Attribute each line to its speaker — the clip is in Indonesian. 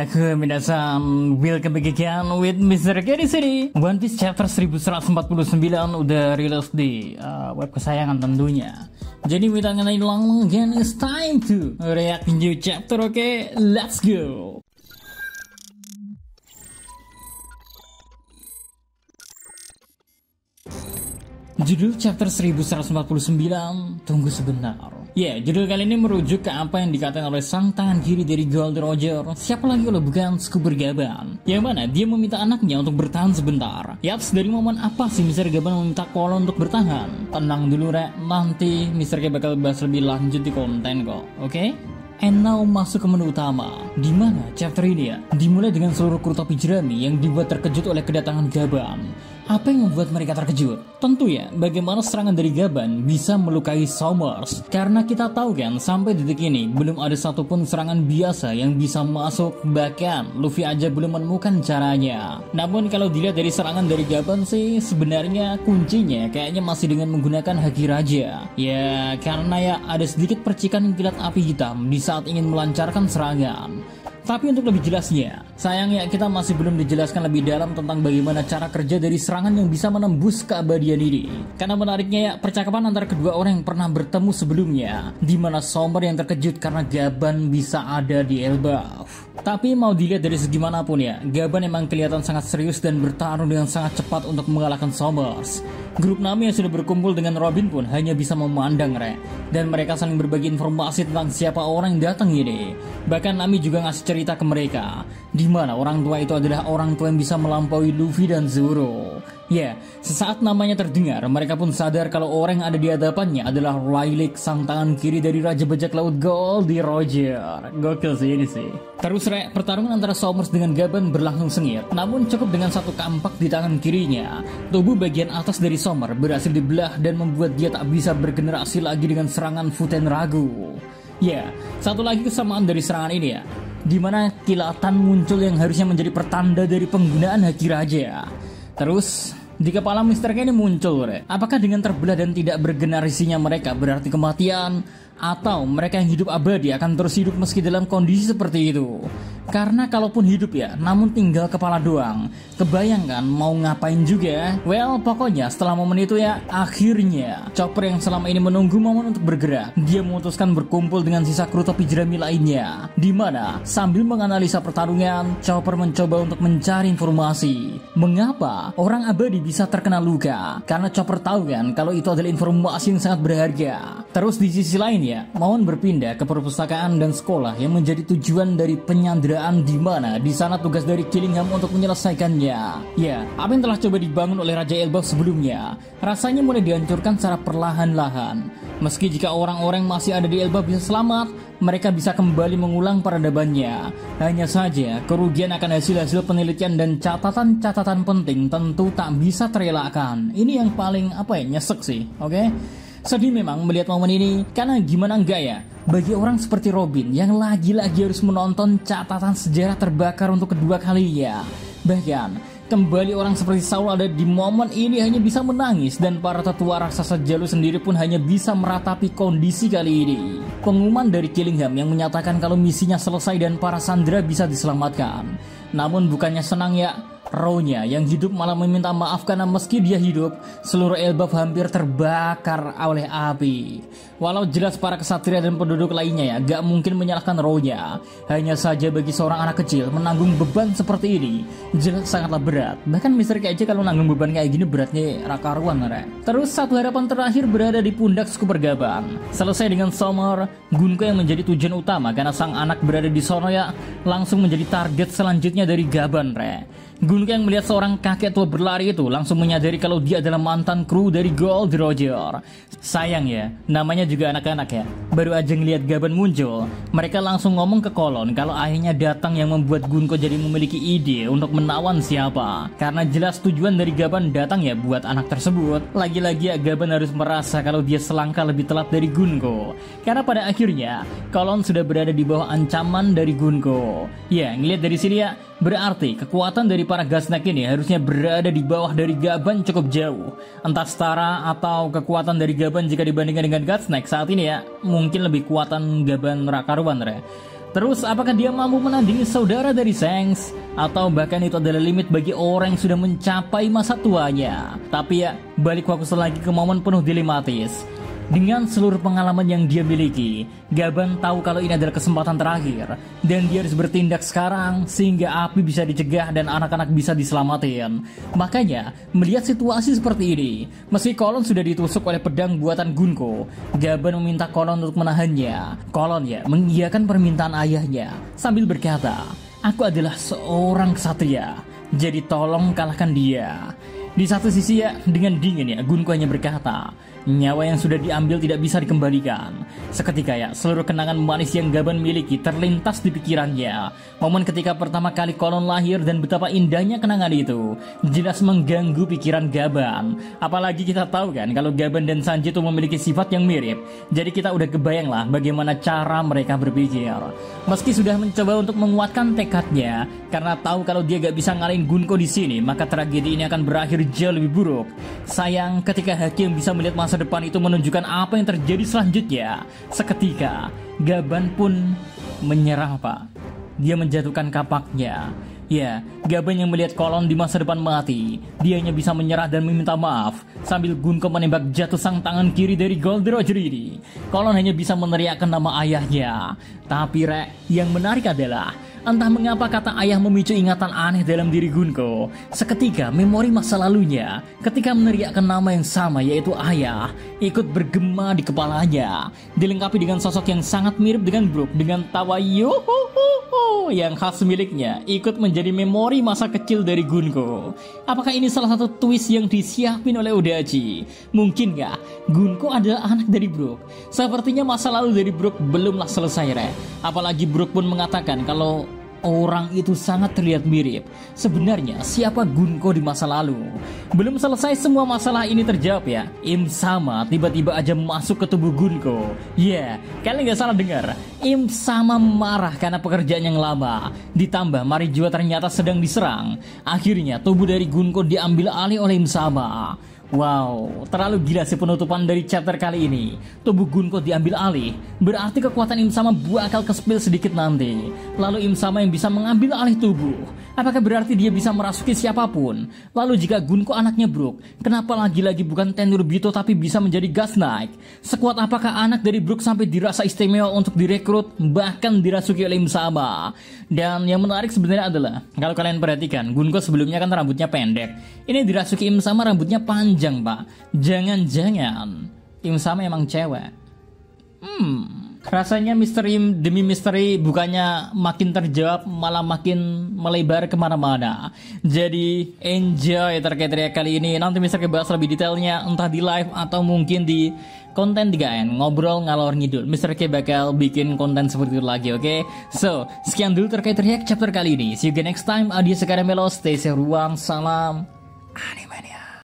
Speaker 1: Konnichiwa minasan, welcome back again with Mr. K di sini. One Piece chapter 1149 udah rilis di web kesayangan tentunya. Jadi without any long again, it's time to react new chapter. Okay, let's go. Judul chapter 1149, tunggu sebentar. Ya, judul kali ini merujuk ke apa yang dikatakan oleh sang tangan kiri dari Gold Roger. Siapa lagi kalau bukan Scooper Gaban, yang mana dia meminta anaknya untuk bertahan sebentar. Yaps, dari momen apa sih Mr. Gaban meminta Kolon untuk bertahan? Tenang dulu rek, nanti Mr. K bakal bahas lebih lanjut di konten kok, oke? And now masuk ke menu utama, di mana chapter ini ya dimulai dengan seluruh kru topi jerami yang dibuat terkejut oleh kedatangan Gaban. Apa yang membuat mereka terkejut? Tentu ya, bagaimana serangan dari Gaban bisa melukai Sommers. Karena kita tahu kan, sampai detik ini belum ada satupun serangan biasa yang bisa masuk. Bahkan Luffy aja belum menemukan caranya. Namun kalau dilihat dari serangan dari Gaban sih, sebenarnya kuncinya kayaknya masih dengan menggunakan Haki Raja. Ya, karena ya ada sedikit percikan kilat api hitam di saat ingin melancarkan serangan. Tapi untuk lebih jelasnya, sayangnya kita masih belum dijelaskan lebih dalam tentang bagaimana cara kerja dari serangan yang bisa menembus keabadian ini. Karena menariknya ya, percakapan antara kedua orang yang pernah bertemu sebelumnya, di mana Somber yang terkejut karena Gaban bisa ada di Elbaf. Tapi mau dilihat dari segi manapun ya, Gaban emang kelihatan sangat serius dan bertarung dengan sangat cepat untuk mengalahkan Sommers. Grup Nami yang sudah berkumpul dengan Robin pun hanya bisa memandang rek, dan mereka saling berbagi informasi tentang siapa orang yang datang ini. Bahkan Nami juga ngasih cerita ke mereka, di mana orang tua itu adalah orang tua yang bisa melampaui Luffy dan Zoro. Ya, sesaat namanya terdengar, mereka pun sadar kalau orang yang ada di hadapannya adalah Rayleigh, sang tangan kiri dari Raja Bajak Laut Gold Roger. Gokil sih ini sih. Terus rek, pertarungan antara Sommers dengan Gaban berlangsung sengit. Namun cukup dengan satu kampak di tangan kirinya, tubuh bagian atas dari Sommers berhasil dibelah dan membuat dia tak bisa bergenerasi lagi dengan serangan Futen Ragu. Ya, satu lagi kesamaan dari serangan ini ya, di mana kilatan muncul yang harusnya menjadi pertanda dari penggunaan Haki Raja. Terus di kepala Mr. K ini muncul rek, apakah dengan terbelah dan tidak bergenerasinya mereka berarti kematian? Atau mereka yang hidup abadi akan terus hidup meski dalam kondisi seperti itu? Karena kalaupun hidup ya, namun tinggal kepala doang, kebayangkan mau ngapain juga? Well, pokoknya setelah momen itu ya, akhirnya Chopper yang selama ini menunggu momen untuk bergerak, dia memutuskan berkumpul dengan sisa kru topi jerami lainnya. Dimana sambil menganalisa pertarungan, Chopper mencoba untuk mencari informasi. Mengapa orang abadi bisa terkena luka? Karena Chopper tahu kan kalau itu adalah informasi yang sangat berharga. Terus di sisi lain ya, Maon berpindah ke perpustakaan dan sekolah yang menjadi tujuan dari penyanderaan, di mana di sana tugas dari Killingham untuk menyelesaikannya. Ya, apa yang telah coba dibangun oleh Raja Elbaf sebelumnya rasanya mulai dihancurkan secara perlahan-lahan. Meski jika orang-orang masih ada di Elbaf bisa selamat, mereka bisa kembali mengulang peradabannya. Hanya saja kerugian akan hasil-hasil penelitian dan catatan-catatan penting tentu tak bisa terelakkan. Ini yang paling nyesek sih, oke? Sedih memang melihat momen ini, karena gimana enggak ya, bagi orang seperti Robin yang lagi-lagi harus menonton catatan sejarah terbakar untuk kedua kalinya. Bahkan kembali orang seperti Saul ada di momen ini hanya bisa menangis, dan para tetua raksasa Jalu sendiri pun hanya bisa meratapi kondisi kali ini. Pengumuman dari Killingham yang menyatakan kalau misinya selesai dan para sandera bisa diselamatkan. Namun bukannya senang ya, Row-nya yang hidup malah meminta maaf karena meski dia hidup, seluruh Elbaf hampir terbakar oleh api. Walau jelas para kesatria dan penduduk lainnya ya gak mungkin menyalahkan Row-nya. Hanya saja bagi seorang anak kecil menanggung beban seperti ini jelas sangatlah berat. Bahkan Mr. K aja kalau nanggung beban kayak gini beratnya rakaruan rek. Terus satu harapan terakhir berada di pundak Scooper Gaban. Selesai dengan Sommer, Gunko yang menjadi tujuan utama karena sang anak berada di sono ya langsung menjadi target selanjutnya dari Gaban rek. Gunko yang melihat seorang kakek tua berlari itu langsung menyadari kalau dia adalah mantan kru dari Gold Roger. Sayang ya, namanya juga anak-anak ya. Baru aja ngelihat Gaban muncul, mereka langsung ngomong ke Kolon kalau ayahnya datang, yang membuat Gunko jadi memiliki ide untuk menawan siapa. Karena jelas tujuan dari Gaban datang ya buat anak tersebut. Lagi-lagi ya Gaban harus merasa kalau dia selangkah lebih telat dari Gunko. Karena pada akhirnya Kolon sudah berada di bawah ancaman dari Gunko. Ya, ngelihat dari sini ya, berarti kekuatan dari para Gasnek ini harusnya berada di bawah dari Gaban cukup jauh. Entah setara atau kekuatan dari Gaban jika dibandingkan dengan Gasnek saat ini ya, mungkin lebih kuatan Gaban Rakaruan re. Terus apakah dia mampu menandingi saudara dari Shanks? Atau bahkan itu adalah limit bagi orang yang sudah mencapai masa tuanya? Tapi ya, balik fokus lagi ke momen penuh dilematis. Dengan seluruh pengalaman yang dia miliki, Gaban tahu kalau ini adalah kesempatan terakhir dan dia harus bertindak sekarang sehingga api bisa dicegah dan anak-anak bisa diselamatin. Makanya, melihat situasi seperti ini, meski Kolon sudah ditusuk oleh pedang buatan Gunko, Gaban meminta Kolon untuk menahannya. Kolon ya mengiyakan permintaan ayahnya sambil berkata, "Aku adalah seorang ksatria, jadi tolong kalahkan dia." Di satu sisi ya, dengan dingin ya, Gunko hanya berkata, nyawa yang sudah diambil tidak bisa dikembalikan. Seketika ya, seluruh kenangan manis yang Gaban miliki terlintas di pikirannya. Momen ketika pertama kali Kolon lahir dan betapa indahnya kenangan itu jelas mengganggu pikiran Gaban. Apalagi kita tahu kan kalau Gaban dan Sanji itu memiliki sifat yang mirip. Jadi kita udah kebayang lah bagaimana cara mereka berpikir. Meski sudah mencoba untuk menguatkan tekadnya karena tahu kalau dia gak bisa ngalahin Gunko di sini, maka tragedi ini akan berakhir jauh lebih buruk. Sayang ketika Hakim bisa melihat masa depan itu menunjukkan apa yang terjadi selanjutnya. Seketika Gaban pun menyerah Pak. Dia menjatuhkan kapaknya. Ya, Gaban yang melihat Kolon di masa depan mati, dia hanya bisa menyerah dan meminta maaf sambil Gunko menembak jatuh sang tangan kiri dari Gold Roger ini. Kolon hanya bisa meneriakkan nama ayahnya. Tapi yang menarik adalah entah mengapa kata ayah memicu ingatan aneh dalam diri Gunko. Seketika memori masa lalunya ketika meneriakkan nama yang sama yaitu ayah ikut bergema di kepalanya. Dilengkapi dengan sosok yang sangat mirip dengan Brook dengan tawa yohohoho yang khas miliknya ikut menjadi memori masa kecil dari Gunko. Apakah ini salah satu twist yang disiapin oleh Odachi? Mungkin gak Gunko adalah anak dari Brook? Sepertinya masa lalu dari Brook belumlah selesai apalagi Brook pun mengatakan kalau orang itu sangat terlihat mirip. Sebenarnya siapa Gunko di masa lalu? Belum selesai semua masalah ini terjawab ya. Im Sama tiba-tiba aja masuk ke tubuh Gunko. Kalian gak salah dengar. Im Sama marah karena pekerjaan yang lama. Ditambah Marijua ternyata sedang diserang. Akhirnya tubuh dari Gunko diambil alih oleh Im Sama. Wow, terlalu gila sih penutupan dari chapter kali ini. Tubuh Gunko diambil alih, berarti kekuatan Im Sama bakal ke-spill sedikit nanti. Lalu Im Sama yang bisa mengambil alih tubuh, apakah berarti dia bisa merasuki siapapun? Lalu jika Gunko anaknya Brook, kenapa lagi-lagi bukan Tenryubito tapi bisa menjadi Gas Knight? Sekuat apakah anak dari Brook sampai dirasa istimewa untuk direkrut, bahkan dirasuki oleh Im Sama? Dan yang menarik sebenarnya adalah, kalau kalian perhatikan, Gunko sebelumnya kan rambutnya pendek. Ini dirasuki Im Sama rambutnya panjang Pak. Jangan-jangan Im Sama emang cewek. Rasanya misteri demi misteri bukannya makin terjawab, malah makin melebar kemana-mana. Jadi enjoy terkait reaksi kali ini. Nanti Mr. bahas lebih detailnya entah di live atau mungkin di konten 3N ngobrol ngalor ngidul. Mr. K bakal bikin konten seperti itu lagi, oke? So, sekian dulu terkait reaksi chapter kali ini. See you again next time. Adios sekarang melo, stay safe, ruang, salam anime.